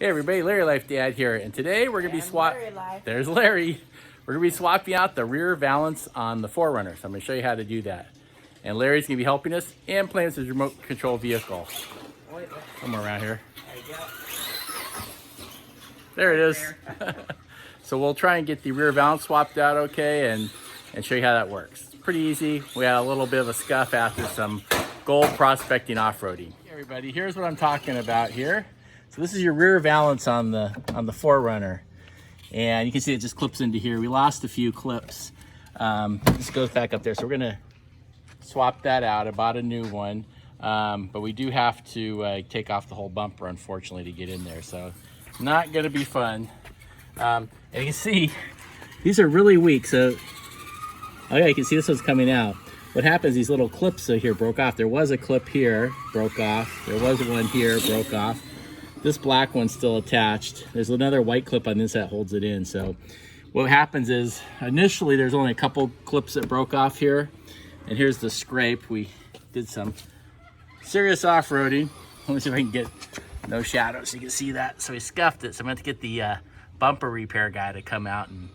Hey everybody, Larry Life Dad here, and today we're going to be swapping. There's Larry. We're going to be swapping out the rear valance on the 4Runner. So I'm going to show you how to do that. And Larry's going to be helping us and playing with his remote control vehicle. Somewhere around here. There it is. So we'll try and get the rear valance swapped out okay and show you how that works. It's pretty easy. We had a little bit of a scuff after some gold prospecting off-roading. Hey everybody, here's what I'm talking about here. So this is your rear valance on the 4Runner, and you can see it just clips into here. We lost a few clips. This goes back up there, so we're gonna swap that out. I bought a new one, but we do have to take off the whole bumper, unfortunately, to get in there. So not gonna be fun. And you can see these are really weak. So oh yeah, you can see this one's coming out. What happens? These little clips here broke off. There was a clip here, broke off. There was one here, broke off. This black one's still attached. There's another white clip on this that holds it in. So what happens is initially there's only a couple clips that broke off here. And here's the scrape. We did some serious off-roading. Let me see if I can get no shadow so you can see that. So we scuffed it. So I'm going to get the bumper repair guy to come out and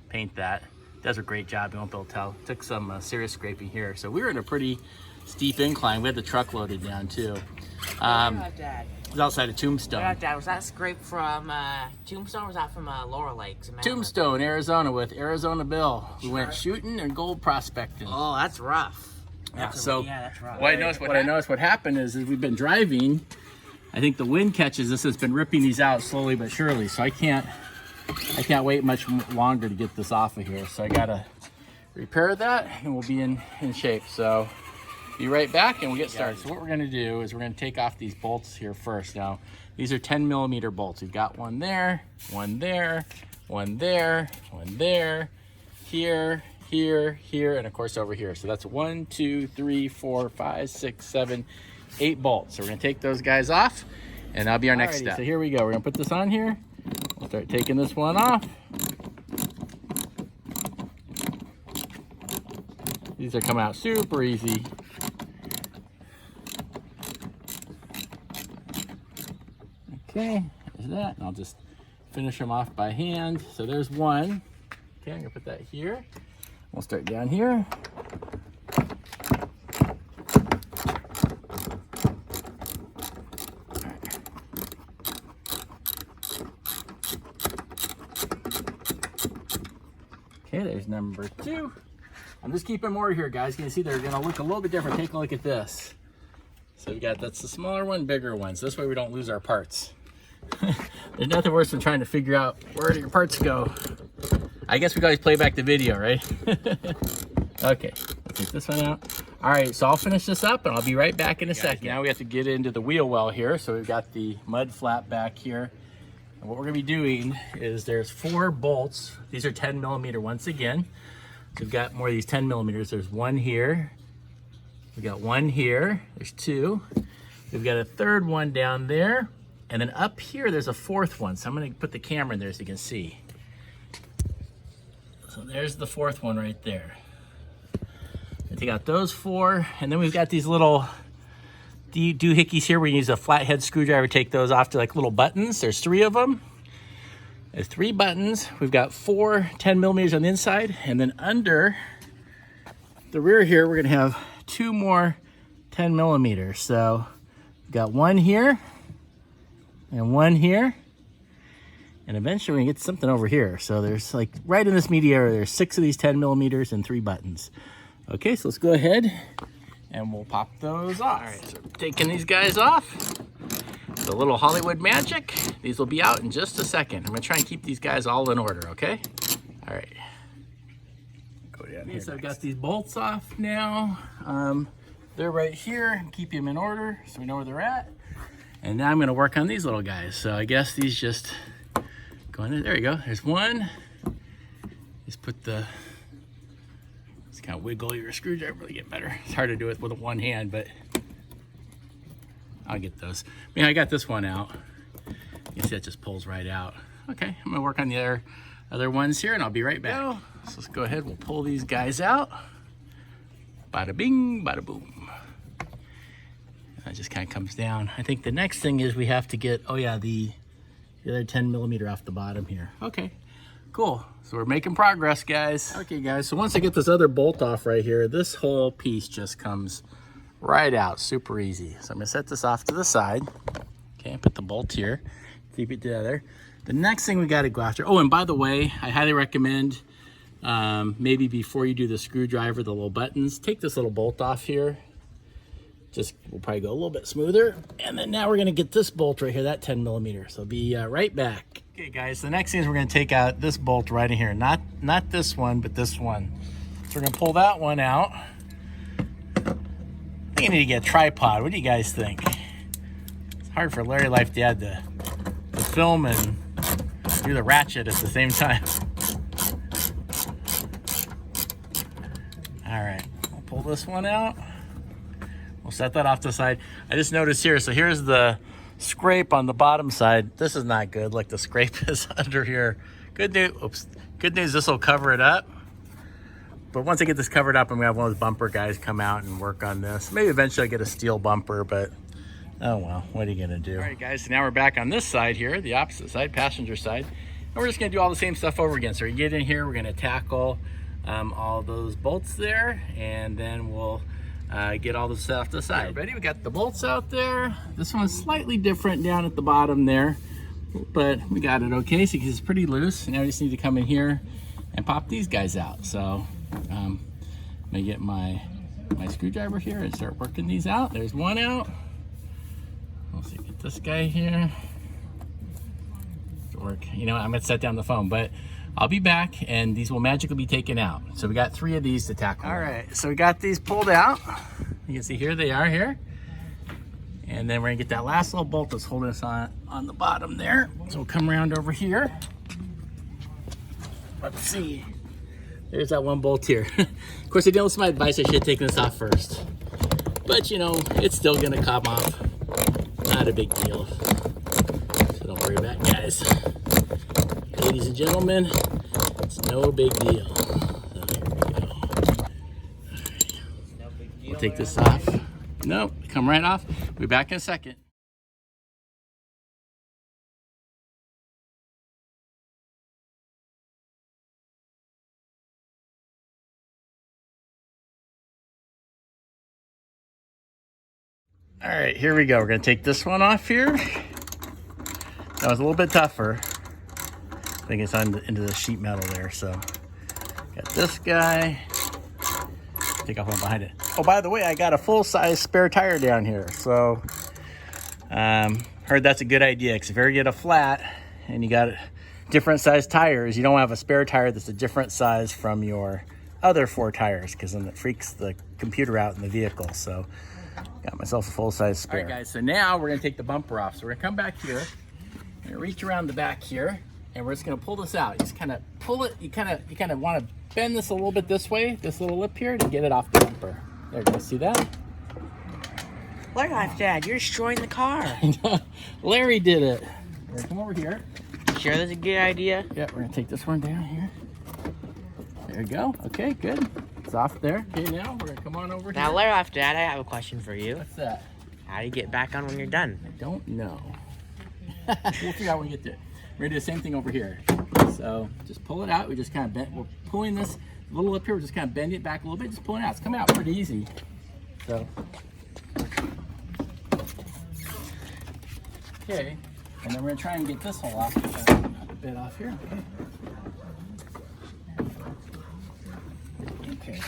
paint that. Does a great job. You won't be able to tell. Took some serious scraping here. So we were in a pretty steep incline. We had the truck loaded down too. It was outside of Tombstone. Dad, was that scrape from Tombstone or was that from Laurel Lakes? Tombstone, Arizona with Arizona Bill. We went shooting and gold prospecting. Oh, that's rough. Yeah, That's rough. What I noticed what happened is we've been driving. I think the wind catches this. It's been ripping these out slowly but surely. So I can't wait much longer to get this off of here. So I gotta repair that and we'll be in shape. So be right back and we'll get started. So what we're gonna do is we're gonna take off these bolts here first. Now, these are 10mm bolts. We've got one there, one there, one there, one there, here, here, here, and of course over here. So that's 1, 2, 3, 4, 5, 6, 7, 8 bolts. So we're gonna take those guys off and that'll be our next step. So here we go. We're gonna put this on here. We'll start taking this one off. These are coming out super easy. Okay, there's that. And I'll just finish them off by hand. So there's one. Okay, I'm gonna put that here. We'll start down here. Okay, there's number 2. I'm just keeping more here, guys. You can see they're gonna look a little bit different. Take a look at this. So we got, that's the smaller one, bigger one. So this way we don't lose our parts. There's nothing worse than trying to figure out where do your parts go. I guess we can always play back the video, right? Okay, let's take this one out. All right, so I'll finish this up and I'll be right back in a second. Now we have to get into the wheel well here. So we've got the mud flap back here. And what we're gonna be doing is there's 4 bolts. These are 10mm once again. So we've got more of these 10mm. There's one here. We've got one here. There's 2. We've got a third one down there. And then up here, there's a 4th one. So I'm gonna put the camera in there so you can see. So there's the 4th one right there. I take out those 4. And then we've got these little doohickeys here. We use a flathead screwdriver to take those off to like little buttons. There's 3 of them. There's 3 buttons. We've got 4 10mm on the inside. And then under the rear here, we're gonna have 2 more 10mm. So we've got one here. And one here, and eventually we get something over here. So there's like right in this media area, there's 6 of these 10mm and 3 buttons. Okay, so let's go ahead and we'll pop those off. All right, so taking these guys off. The little Hollywood magic. These will be out in just a second. I'm gonna try and keep these guys all in order, okay? All right. Go down here. So I've got these bolts off now. They're right here. Keep them in order so we know where they're at. And now I'm gonna work on these little guys. So I guess these just go in there. There you go, there's one. Just put the, just kind of wiggle your screwdriver to get better. It's hard to do it with one hand, but I'll get those. I mean, I got this one out. You see that just pulls right out. Okay, I'm gonna work on the other ones here and I'll be right back. So let's go ahead, we'll pull these guys out. Bada bing, bada boom. That just kind of comes down. I think the next thing is we have to get, oh yeah, the the other 10 millimeter off the bottom here. Okay, cool. So we're making progress, guys. Okay, guys, so once I get this other bolt off right here, this whole piece just comes right out, super easy. So I'm gonna set this off to the side. Okay, put the bolt here, keep it together. The next thing we gotta go after, oh, and by the way, I highly recommend maybe before you do the screwdriver, the little buttons, take this little bolt off here. Just, we'll probably go a little bit smoother. And then now we're gonna get this bolt right here, that 10 millimeter. So be right back. Okay guys, the next thing is we're gonna take out this bolt right in here. Not this one, but this one. So we're gonna pull that one out. I think I need to get a tripod. What do you guys think? It's hard for Larry Life Dad to film and do the ratchet at the same time. All right, we'll pull this one out. We'll set that off to the side. I just noticed here, so here's the scrape on the bottom side. This is not good, like the scrape is under here. Good news, this will cover it up. But once I get this covered up, I'm gonna have one of those bumper guys come out and work on this. Maybe eventually I'll get a steel bumper, but oh well, what are you gonna do? All right guys, so now we're back on this side here, the opposite side, passenger side. And we're just gonna do all the same stuff over again. So we get in here, we're gonna tackle all those bolts there, and then we'll get all the stuff to the side. Ready? We got the bolts out there. This one's slightly different down at the bottom there, but we got it okay, so it's pretty loose. Now we just need to come in here and pop these guys out. So I'm gonna get my screwdriver here and start working these out. There's one out. Let's see, get this guy here to work. You know, I'm gonna set down the phone, but I'll be back and these will magically be taken out. So we got 3 of these to tackle. All right, so we got these pulled out. You can see here they are here. And then we're gonna get that last little bolt that's holding us on the bottom there. So we'll come around over here. Let's see. There's that one bolt here. Of course, I didn't listen to my advice. I should have taken this off first. But you know, it's still gonna come off. Not a big deal. So don't worry about it, guys. Ladies and gentlemen, it's no big deal. So here we go. All right. We'll take this off. Nope, come right off. We'll be back in a second. All right, here we go. We're gonna take this one off here. That was a little bit tougher. I think it's into the sheet metal there. So got this guy. Take off one behind it. Oh, by the way, I got a full-size spare tire down here. So heard that's a good idea, because if you ever get a flat and you got different size tires, you don't have a spare tire that's a different size from your other 4 tires, because then it freaks the computer out in the vehicle. So got myself a full-size spare. All right, guys, so now we're gonna take the bumper off. So we're gonna come back here, we're gonna reach around the back here, and we're just gonna pull this out. You just kind of pull it, you kind of want to bend this a little bit this way, this little lip here, to get it off the bumper. There, you guys see that? Larry Life Dad, you're destroying the car. Larry did it. We're gonna come over here. Sure that's a good idea? Yeah, we're gonna take this one down here. There you go. Okay, good. It's off there. Okay, now we're gonna come on over here. Now, Larry Life Dad, I have a question for you. What's that? How do you get back on when you're done? I don't know. We'll figure out when we get there. We're gonna do the same thing over here. So just pull it out. We just kind of bend. We're pulling this little lip here. We're just kind of bending it back a little bit. Just pulling it out. It's coming out pretty easy. So okay, and then we're gonna try and get this hole off. A bit off here. Okay.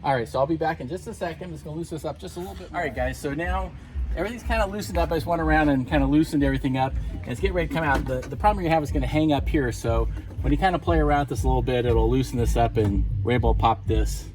All right, so I'll be back in just a second. I'm just gonna loosen this up just a little bit more. All right, guys, so now everything's kind of loosened up. I just went around and kind of loosened everything up, and it's getting ready to come out. The problem you have is gonna hang up here, so when you kind of play around with this a little bit, it'll loosen this up, and we're able to pop this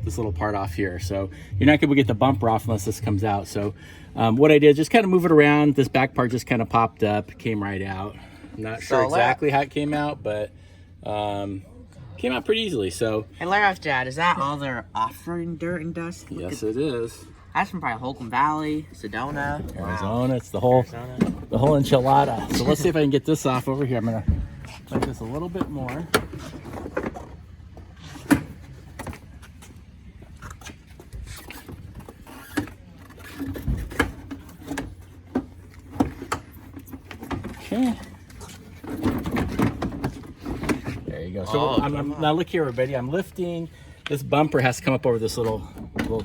little part off here. So you're not gonna get the bumper off unless this comes out. So what I did, just kind of move it around. This back part just kind of popped up, came right out. I'm not sure exactly how it came out, but came out pretty easily. So, And Larry Life Dad, is that all their off-roading dirt and dust? Yes, it is. That's from probably Holcomb Valley, Sedona, Arizona. It's the whole enchilada. So let's see if I can get this off over here. I'm gonna play this a little bit more. Okay. There you go. So Oh, now look here, everybody. I'm lifting. This bumper has to come up over this little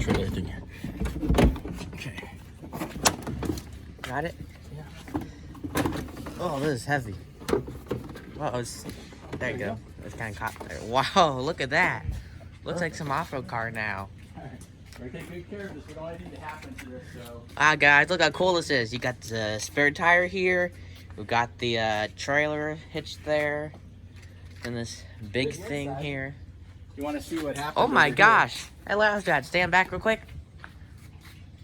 trailer thing here. Okay. Got it? Yeah. Oh, this is heavy. Oh, there you go. It's kind of caught there. Wow, look at that. Looks like some off-road car now. We're taking good care of this. We don't want anything to happen to this, so. Guys, look how cool this is. You got the spare tire here. We've got the trailer hitched there. And this big thing here. You want to see what happens? Oh my gosh. Hey, Last Dad, stand back real quick.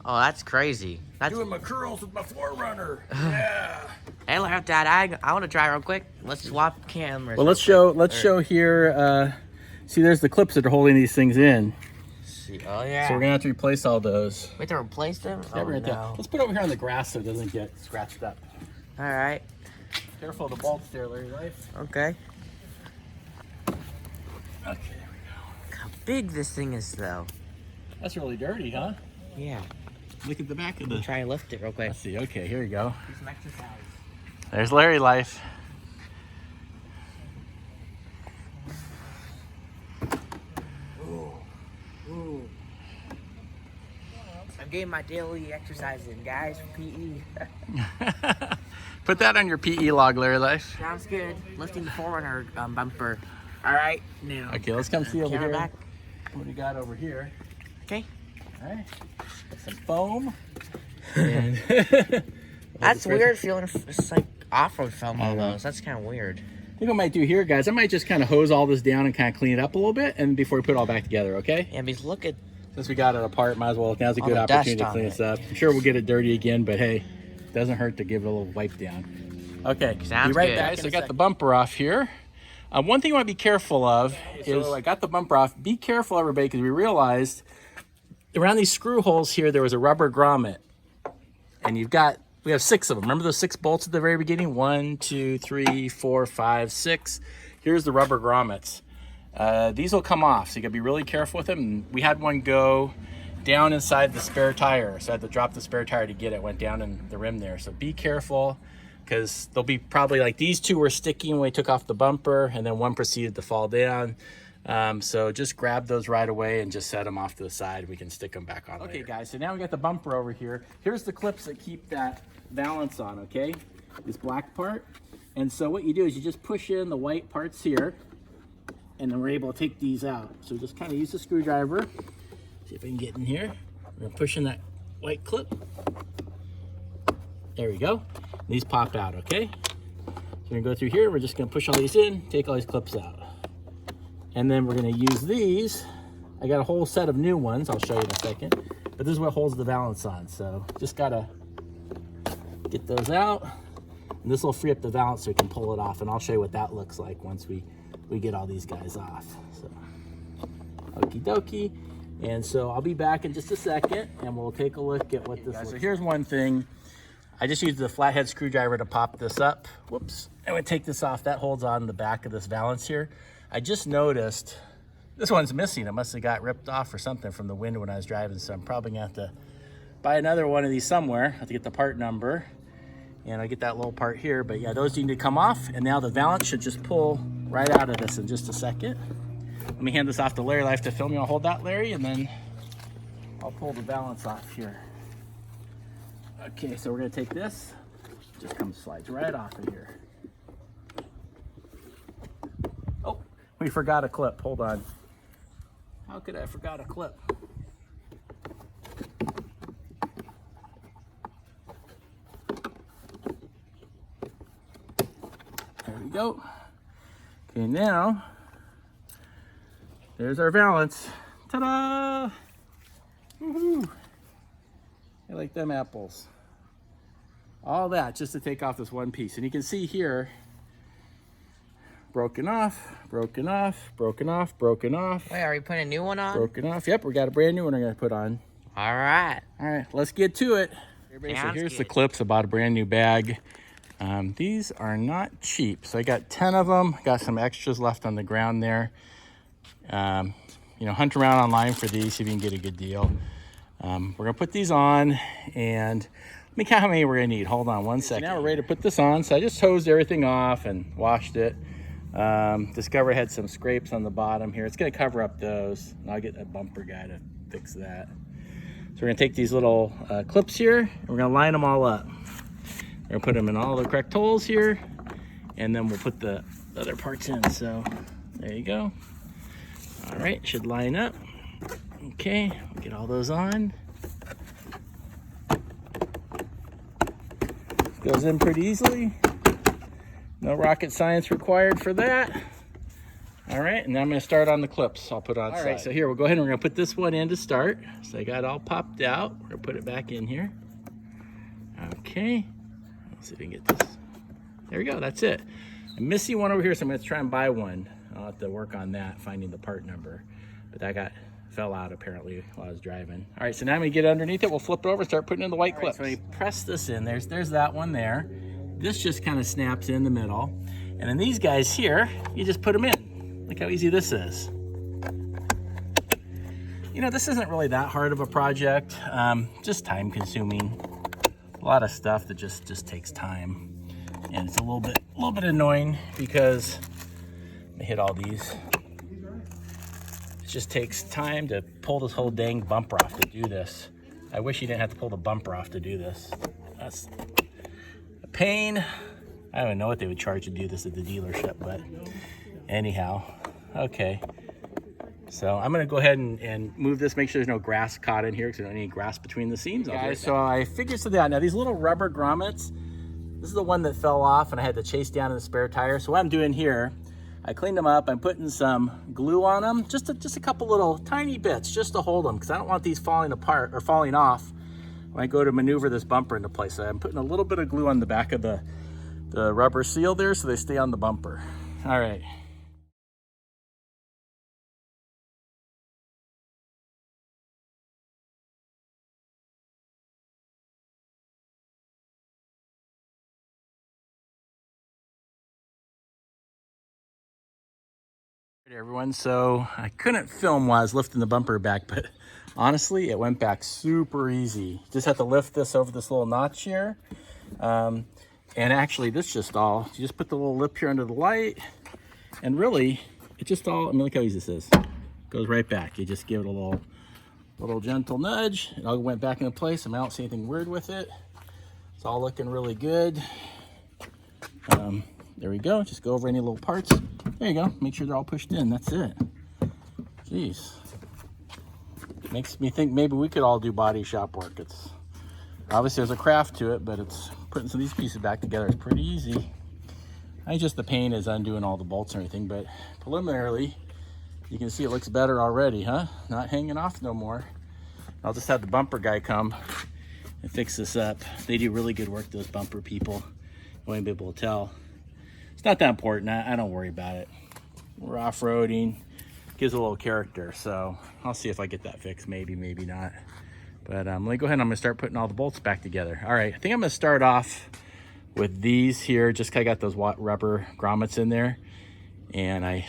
Oh, that's crazy. That's... Doing my curls with my 4Runner. Yeah. Hey, Last Dad, I want to try real quick. Let's swap cameras. Well, let's show here. See, there's the clips that are holding these things in. Oh, yeah. So we're gonna have to replace all those. We have to replace them? Yeah, Oh, no. Let's put it over here on the grass so it doesn't get scratched up. All right. Careful of the bolts there, Larry Life. Okay. Okay, there we go. How big this thing is, though. That's really dirty, huh? Yeah. Look at the back of the... Try and lift it real quick. Let's see. Okay, here you go. Do some exercise. There's Larry Life. Ooh. I'm getting my daily exercise in, guys, for PE. Put that on your PE log, Larry Life. Sounds good. Lifting the 4Runner bumper. All right, now. Okay, let's come see over Camera here. back. What do we got over here? Okay. All right. Got some foam. And That's weird feeling. It's like off-road film almost. That's kind of weird. I think what I might do here, guys, I might just kind of hose all this down and kind of clean it up a little bit, and before we put it all back together, okay? Yeah, because look at... Since we got it apart, might as well. Now's a All good the opportunity dust to clean on this up. I'm sure we'll get it dirty again, but hey, doesn't hurt to give it a little wipe down. Okay, Sounds be right good. back. Guys, I got the bumper off here. One thing you want to be careful of is, I got the bumper off. Be careful, everybody, because we realized around these screw holes here, there was a rubber grommet. And we have 6 of them. Remember those 6 bolts at the very beginning? 1, 2, 3, 4, 5, 6. Here's the rubber grommets. These will come off, so you gotta be really careful with them. And we had one go down inside the spare tire, so I had to drop the spare tire to get it. Went down in the rim there, so be careful, because they'll be probably like these 2 were sticking when we took off the bumper, and then one proceeded to fall down. So just grab those right away and just set them off to the side. We can stick them back on later. Okay, guys, so now we got the bumper over here. Here's the clips that keep that valance on, okay? This black part. And so what you do is you just push in the white parts here, and then we're able to take these out. So just kind of use the screwdriver. See if I can get in here. We're gonna push in that white clip. There we go. These pop out, okay? So we're gonna go through here. We're just gonna push all these in, take all these clips out. And then we're gonna use these. I got a whole set of new ones. I'll show you in a second. But this is what holds the valance on. So just gotta get those out. And this will free up the valance so we can pull it off. And I'll show you what that looks like once we get all these guys off. So, okie dokie. And so I'll be back in just a second and we'll take a look at what this looks like. So here's one thing. I just used the flathead screwdriver to pop this up. Whoops. I'm gonna take this off. That holds on the back of this valance here. I just noticed this one's missing. It must have got ripped off or something from the wind when I was driving. So I'm probably gonna have to buy another one of these somewhere. I have to get the part number and I'll get that little part here. But yeah, those need to come off. And now the valance should just pull right out of this in just a second. Let me hand this off to Larry Life to film you. I'll hold that, Larry, and then I'll pull the valance off here. Okay, so we're gonna take this. Just slides right off of here. Oh, we forgot a clip. Hold on. How could I have forgot a clip? There we go. Okay, now there's our valance. Ta-da! Woohoo! I like them apples. All that just to take off this one piece. And you can see here, broken off, broken off, broken off, broken off. Wait, are we putting a new one on? Broken off. Yep, we got a brand new one I'm gonna put on. All right. All right, let's get to it. So here's the clips. I bought a brand new bag. These are not cheap. So I got 10 of them. Got some extras left on the ground there. You know, hunt around online for these, see if you can get a good deal. We're gonna put these on and Let me count how many we're gonna need. Hold on 1 second. So now we're ready to put this on. So I just hosed everything off and washed it. Discovered I had some scrapes on the bottom here. It's gonna cover up those. And I'll get a bumper guy to fix that. So we're gonna take these little clips here and we're gonna line them all up. We're gonna put them in all the correct holes here, and then we'll put the other parts in. So there you go. All right, should line up. Okay, we'll get all those on. Goes in pretty easily. No rocket science required for that. All right, and now I'm gonna start on the clips. I'll put on. All right, so here we'll go ahead and we're gonna put this one in to start. So I got it all popped out. We're gonna put it back in here. Okay, let's see if we can get this. There we go, that's it. I'm missing one over here, so I'm gonna try and buy one. I'll have to work on that, finding the part number. But that fell out apparently while I was driving. All right, so now I'm gonna get underneath it. We'll flip it over and start putting in the white clips. So I press this in, there's that one there. This just kind of snaps in the middle. And then these guys here, you just put them in. Look how easy this is. You know, this isn't really that hard of a project, just time consuming. A lot of stuff that just takes time. And it's a little bit annoying because I hit all these. It just takes time to pull this whole dang bumper off to do this. I wish you didn't have to pull the bumper off to do this. That's a pain. I don't even know what they would charge to do this at the dealership, but anyhow, okay. So I'm gonna go ahead and move this, make sure there's no grass caught in here because there's no any grass between the seams. Guys, so I figured something out. Now these little rubber grommets, this is the one that fell off and I had to chase down in the spare tire. So what I'm doing here, I cleaned them up. I'm putting some glue on them, just a couple little tiny bits just to hold them because I don't want these falling apart or falling off when I go to maneuver this bumper into place. So I'm putting a little bit of glue on the back of the rubber seal there so they stay on the bumper. All right. Hey everyone, so I couldn't film while I was lifting the bumper back, but honestly it went back super easy. Just have to lift this over this little notch here, and actually this just all, you just put the little lip here under the light, and really it just all, I mean look how easy this is. Goes right back. You just give it a little gentle nudge, it all went back into place. I mean, I don't see anything weird with it. It's all looking really good. There we go. Just go over any little parts. There you go. Make sure they're all pushed in. That's it. Jeez. Makes me think maybe we could all do body shop work. It's obviously there's a craft to it, but it's putting some of these pieces back together is pretty easy. I just the pain is undoing all the bolts and everything, but preliminarily you can see it looks better already, huh? Not hanging off no more. I'll just have the bumper guy come and fix this up. They do really good work, those bumper people. You won't be able to tell. It's not that important. I don't worry about it. We're off-roading. Gives a little character, so I'll see if I get that fixed. Maybe, maybe not. But let me go ahead and I'm going to start putting all the bolts back together. All right, I think I'm going to start off with these here. Just 'cause I got those rubber grommets in there. And I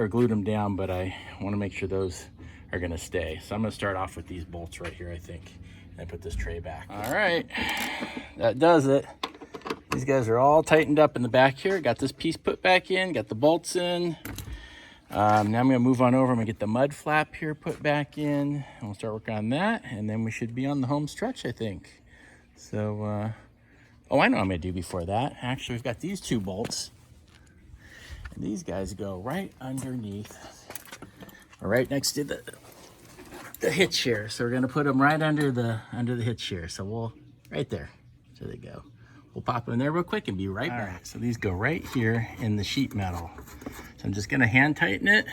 glued them down, but I want to make sure those are going to stay. So I'm going to start off with these bolts right here, I think. And put this tray back. All right, that does it. These guys are all tightened up in the back here. Got this piece put back in, got the bolts in. Now I'm gonna move on over. I'm gonna get the mud flap here put back in. And we'll start working on that. And then we should be on the home stretch, I think. So, oh, I know what I'm gonna do before that. Actually, we've got these two bolts. And these guys go right underneath, or right next to the hitch here. So we're gonna put them right under the hitch here. So we'll, right there, so they go. We'll pop them in there real quick and be right back. Right, so these go right here in the sheet metal. So I'm just gonna hand tighten it.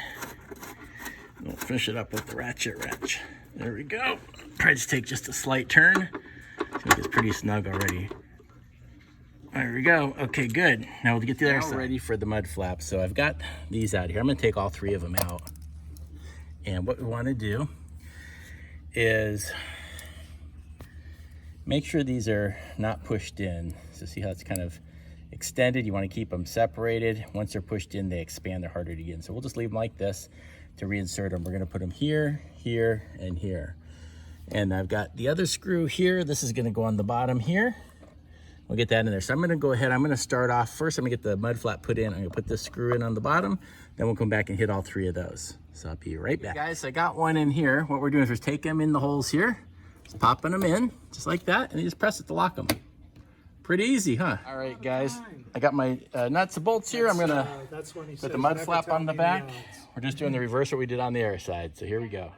And we'll finish it up with the ratchet wrench. There we go. Try to take just a slight turn. I think it's pretty snug already. There we go. Okay, good. Now we'll get the other side. Ready for the mud flap. So I've got these out here. I'm gonna take all three of them out. And what we wanna do is make sure these are not pushed in. So see how it's kind of extended? You want to keep them separated. Once they're pushed in, they expand, they're harder to get in. So we'll just leave them like this to reinsert them. We're going to put them here, here, and here. And I've got the other screw here. This is gonna go on the bottom here. We'll get that in there. So I'm gonna go ahead, I'm gonna start off first. I'm gonna get the mud flap put in. I'm gonna put this screw in on the bottom. Then we'll come back and hit all 3 of those. So I'll be right back. Guys, I got one in here. What we're doing is we're taking them in the holes here, just popping them in, just like that, and you just press it to lock them. Pretty easy, huh? All right, guys, I got my nuts and bolts here. I'm gonna put the mud flap on the back. We're just doing the reverse of what we did on the air side. So here we go.